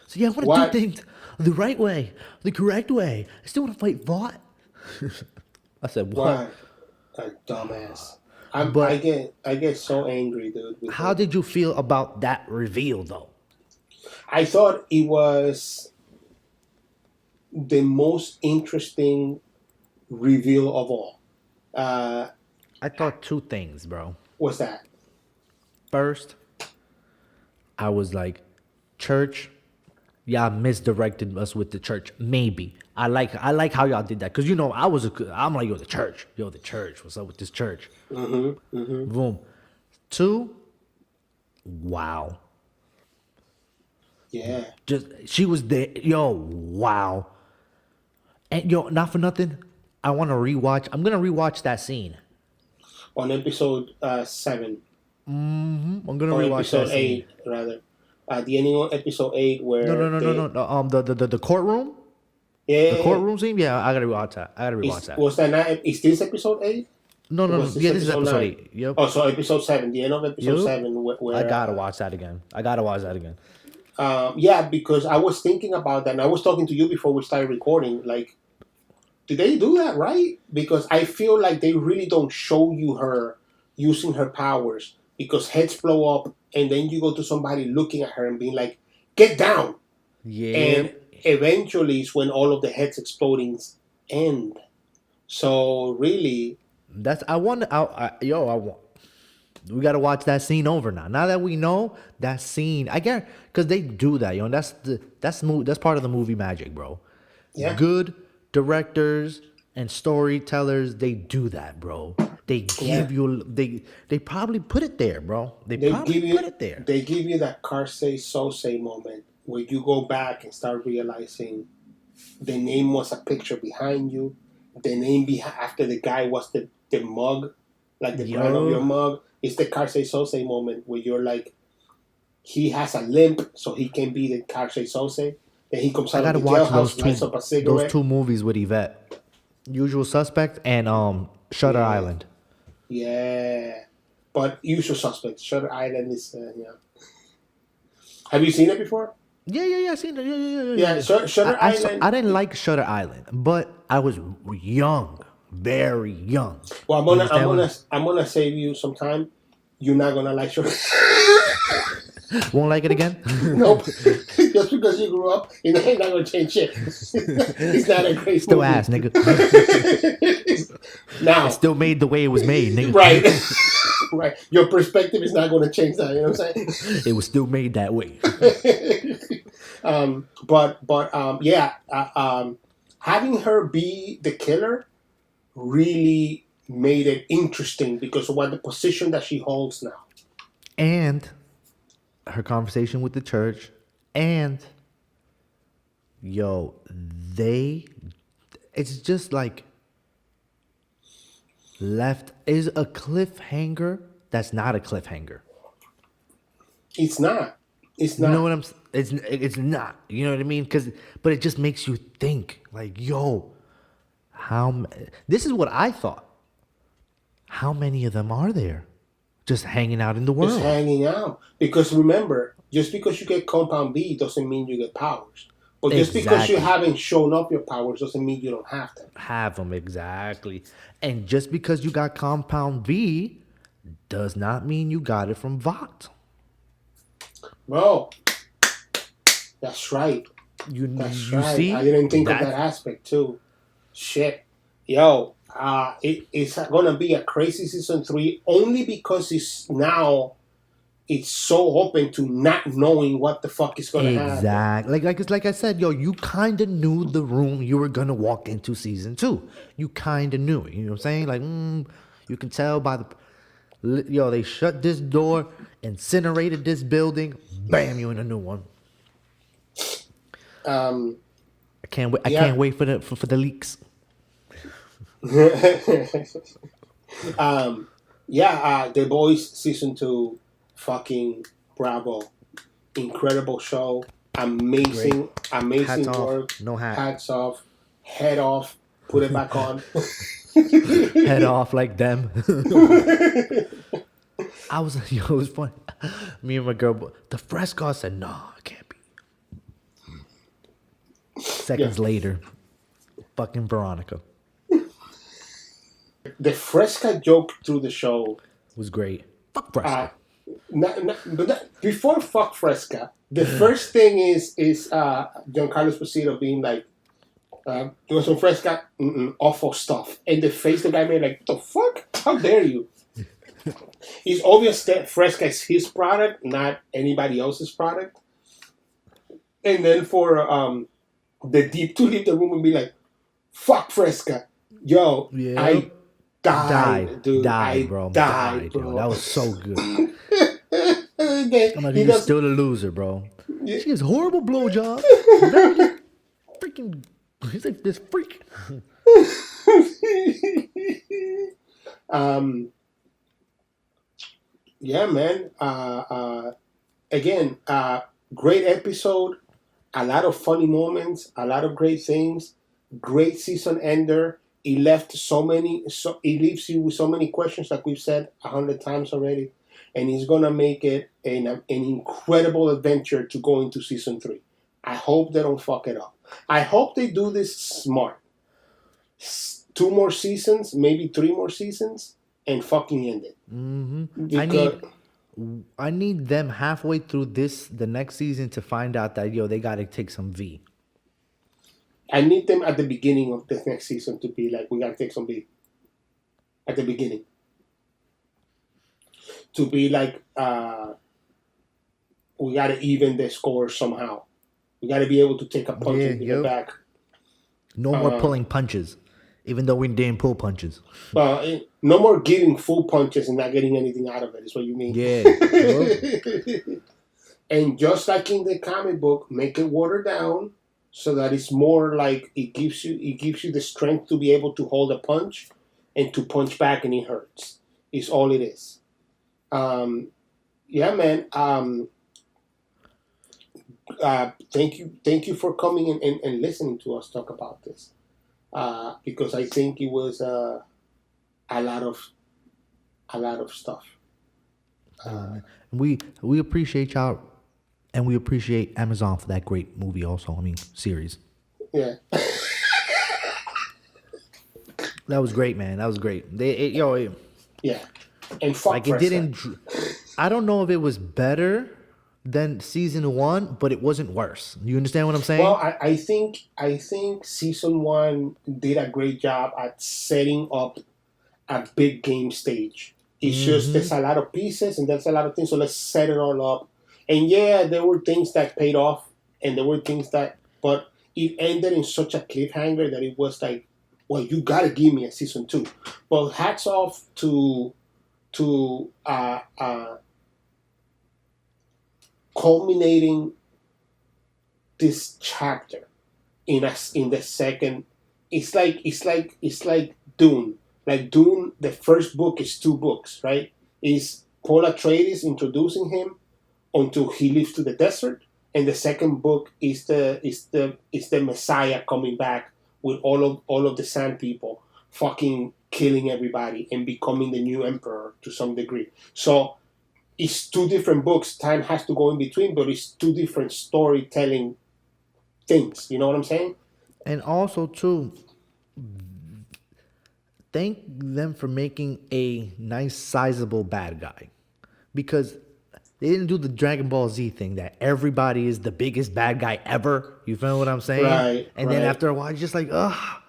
So yeah, I want to do things the right way, the correct way. I still want to fight bot. I said, what? A dumbass. I get so angry, dude. How did you feel about that reveal, though? I thought it was the most interesting reveal of all. I thought two things, bro. What's that? First, I was like, church, y'all misdirected us with the church. Maybe. I like how y'all did that. Because, I'm like, the church. What's up with this church? Boom. Two, wow. Yeah. She was there. Yo, wow. And not for nothing, I'm going to rewatch that scene. On episode 7. I'm going to rewatch that scene. Episode 8, rather. The ending of episode 8 where... No. The courtroom? Yeah. The courtroom scene? Yeah, I got to rewatch that. Was that not... Is this episode 8? No. Yeah, this is episode 8. Yep. Oh, so episode 7. The end of episode 7 where... I got to watch that again. Yeah, because I was thinking about that, and I was talking to you before we started recording. Like, did they do that right? Because I feel like they really don't show you her using her powers, because heads blow up, and then you go to somebody looking at her and being like, "Get down!" Yeah. And eventually, it's when all of the heads exploding end. So really, we got to watch that scene over now. Now that we know that scene, I get, because they do that, that's part of the movie magic, bro. Yeah. Good directors and storytellers, they do that, bro. They give you, they probably put it there, bro. They probably put it there. They give you that Carsey Sose moment where you go back and start realizing the name was a picture behind you. The name after the guy was the mug, like the brand of your mug. It's the Carsey Sose moment where you're like, he has a limp, so he can be the Carsey Sose. Then he comes out of the jailhouse, lights up a cigarette. Those two movies with Yvette, Usual Suspect and Shutter Island. Yeah, But Usual Suspects, Shutter Island is yeah. Have you seen it before? Yeah, I seen it. Yeah, Shutter Island. I didn't like Shutter Island, but I was young, very young. Well, You understand what I'm gonna save you some time. You're not gonna like Shutter. Won't like it again? Nope. Just because you grew up, it ain't not gonna change shit. It's not a great Still movie. ass, nigga. Now, It still made the way it was made, nigga. right, right. Your perspective is not gonna change that. You know what I'm saying? It was still made that way. Having her be the killer really made it interesting because of what the position that she holds now. And her conversation with the church, and it's just like left is a cliffhanger that's not a cliffhanger. It's not. It's not. You know what it's not. You know what I mean? But it just makes you think like, this is what I thought. How many of them are there? Just hanging out in the world. Just hanging out. Because remember, just because you get compound B doesn't mean you get powers. But just because you haven't shown up your powers doesn't mean you don't have them. Have them, exactly. And just because you got compound B does not mean you got it from Vought. Bro, that's right. You right. See? I didn't think of that aspect too. Shit. Yo, it's gonna be a crazy season 3 only because it's so open to not knowing what the fuck is gonna happen. Exactly. Like I said, you kind of knew the room you were gonna walk into season 2. You kind of knew it. You know what I'm saying? Like, you can tell by they shut this door, incinerated this building, bam, you in a new one. I can't wait. I can't wait for the leaks. The Boys season 2, fucking bravo, incredible show, amazing Hats work. Off. No hat. Hats off, head off, put it back on. Head off like them. I was like, it was funny. Me and my girl, the Fresco said, no, it can't be. Seconds later, fucking Veronica. The Fresca joke through the show was great. Fuck Fresca. Before fuck Fresca, the first thing is Giancarlo Esposito being like, there was some Fresca, awful stuff. And the face the guy made, like, the fuck? How dare you? It's obvious that Fresca is his product, not anybody else's product. And then for the Deep to leave the room and be like, fuck Fresca. Yo, yeah. I died, dude. Died, bro. Died, bro. Yo, that was so good. I'm like, you're still the loser, bro. Yeah. She has horrible blowjob. Freaking, he's like this freak. Yeah, man. Again, great episode. A lot of funny moments. A lot of great things. Great season ender. It leaves you with so many questions, like we've said 100 times already. And he's gonna make it an incredible adventure to go into season 3. I hope they don't fuck it up. I hope they do this smart. 2 more seasons, maybe 3 more seasons, and fucking end it. Mm-hmm. I need them halfway through the next season to find out that they gotta take some V. I need them at the beginning of the next season to be like, we gotta take some V. At the beginning. To be like, we gotta even the score somehow. We gotta be able to take a punch in the back. No more pulling punches, even though we didn't pull punches. Well, no more giving full punches and not getting anything out of it, is what you mean. Yeah. And just like in the comic book, make it watered down so that it's more like it gives you the strength to be able to hold a punch and to punch back and it hurts. It's all it is. Yeah, man. Thank you for coming and listening to us talk about this. Because I think it was a lot of stuff. Man. We appreciate y'all, and we appreciate Amazon for that great movie. Also, I mean series. Yeah, That was great, man. That was great. yeah, and fuck Like it Fresca. didn't. I don't know if it was better than season one, but it wasn't worse. You understand what I'm Well, saying? I think season one did a great job at setting up a big game stage. It's just there's a lot of pieces and there's a lot of things, so let's set it all up. And yeah, there were things that paid off, and there were things that, but it ended in such a cliffhanger that it was like, well, you gotta give me a season two. But hats off to culminating this chapter in the second. It's like Dune. Like Dune, the first book is two books, right? Is Paul Atreides introducing him until he leaves to the desert, and the second book is the Messiah coming back with all of the Sand People, fucking killing everybody and becoming the new emperor to some degree. So it's two different books. Time has to go in between, but it's two different storytelling things. You know what I'm saying? And also too, thank them for making a nice sizable bad guy, because they didn't do the Dragon Ball Z thing that everybody is the biggest bad guy ever. You feel what I'm saying? Right, And then right. after a while, you're just like, ugh,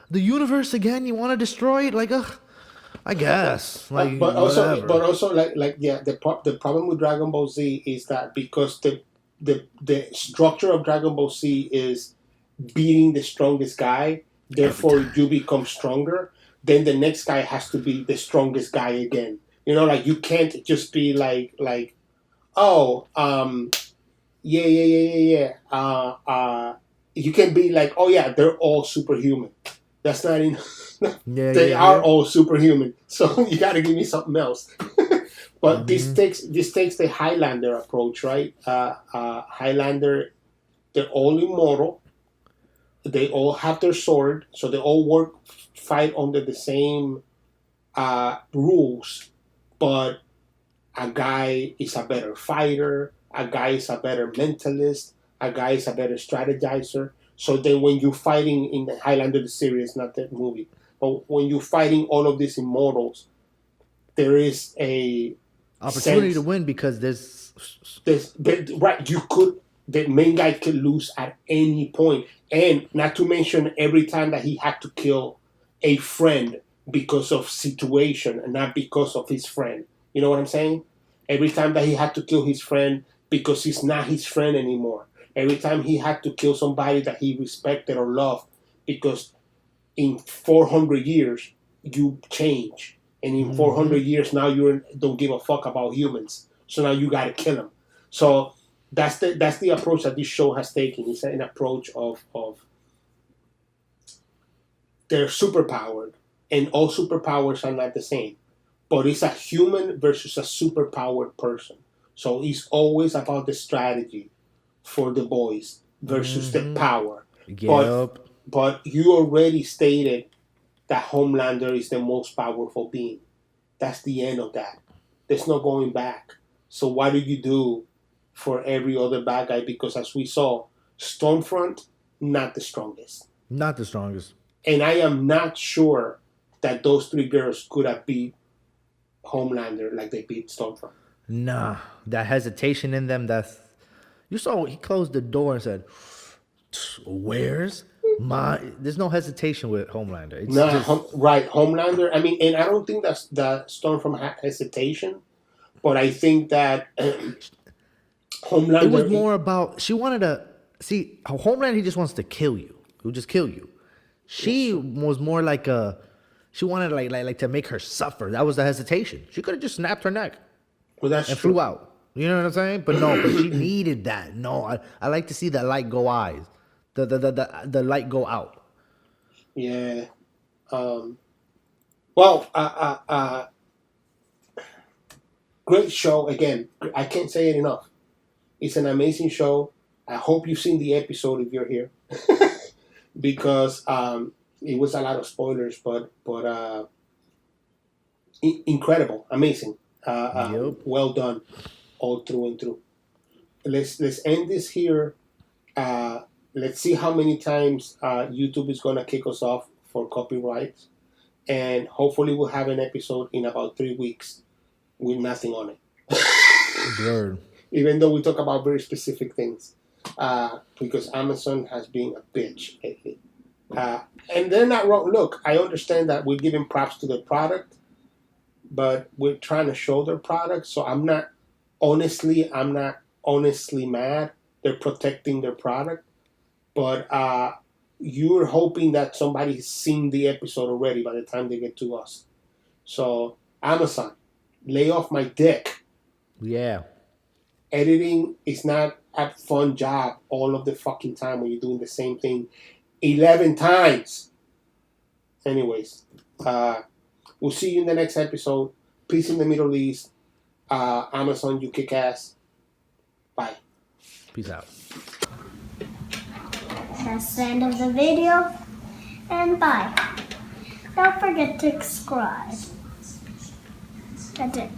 the universe again. You want to destroy it? Like, ugh, I guess. Like, But also, like yeah, the problem with Dragon Ball Z is that because the structure of Dragon Ball Z is beating the strongest guy, therefore you become stronger. Then the next guy has to be the strongest guy again. Like you can't just be like oh yeah yeah yeah yeah yeah. You can be like, oh yeah, they're all superhuman. That's not in. yeah, They yeah, are yeah. all superhuman. So you got to give me something else. But this takes the Highlander approach, right? Highlander, they're all immortal. They all have their sword, so they all fight under the same rules. But a guy is a better fighter. A guy is a better mentalist. A guy is a better strategizer. So then, when you're fighting in the Highlander the series, not the movie, but when you're fighting all of these immortals, there is a Opportunity sense. to win because there's Right, the main guy could lose at any point, and not to mention every time that he had to kill a friend because of situation and not because of his friend. You know what I'm saying? Every time that he had to kill his friend because he's not his friend anymore. Every time he had to kill somebody that he respected or loved because in 400 years you change, and in 400 years now you don't give a fuck about humans, so now you got to kill them. So that's the approach that this show has taken. It's an approach of they're superpowered, and all superpowers are not the same, but it's a human versus a superpowered person. So it's always about the strategy for the boys versus the power. But yep. but you already stated that Homelander is the most powerful being. That's the end of that. There's no going back. So what do you do for every other bad guy? Because as we saw, Stormfront, not the strongest. Not the strongest. And I am not sure that those three girls could have beat Homelander like they beat Stormfront. Nah, that hesitation in them. You saw he closed the door and said, "Where's my?" There's no hesitation with Homelander. It's No, just right, Homelander. I mean, and I don't think that Stormfront had hesitation, but I think that Homelander. it was more about she wanted to see Homelander. He just wants to kill you. He'll just kill you. She was more like she wanted like to make her suffer. That was the hesitation. She could have just snapped her neck Well, that's and true. flew out. You know what I'm saying? But no, but she needed that. No, I like to see the light go eyes, the light go out. Yeah. Well, great show again. I can't say it enough. It's an amazing show. I hope you've seen the episode if you're here, because it was a lot of spoilers, but incredible, amazing. Yep. Well done, all through and through. Let's end this here. Let's see how many times YouTube is gonna kick us off for copyright, and hopefully we'll have an episode in about 3 weeks with nothing on it. Word. Even though we talk about very specific things, because Amazon has been a bitch lately. And they're not wrong. Look, I understand that we're giving props to the product, but we're trying to show their product. So I'm not honestly mad. They're protecting their product, but you're hoping that somebody's seen the episode already by the time they get to us. So Amazon, lay off my dick. Yeah. Editing is not a fun job all of the fucking time when you're doing the same thing 11 times. Anyways, we'll see you in the next episode. Peace in the Middle East. Amazon, you kick ass. Bye. Peace out. That's the end of the video, and bye. Don't forget to subscribe. That's it.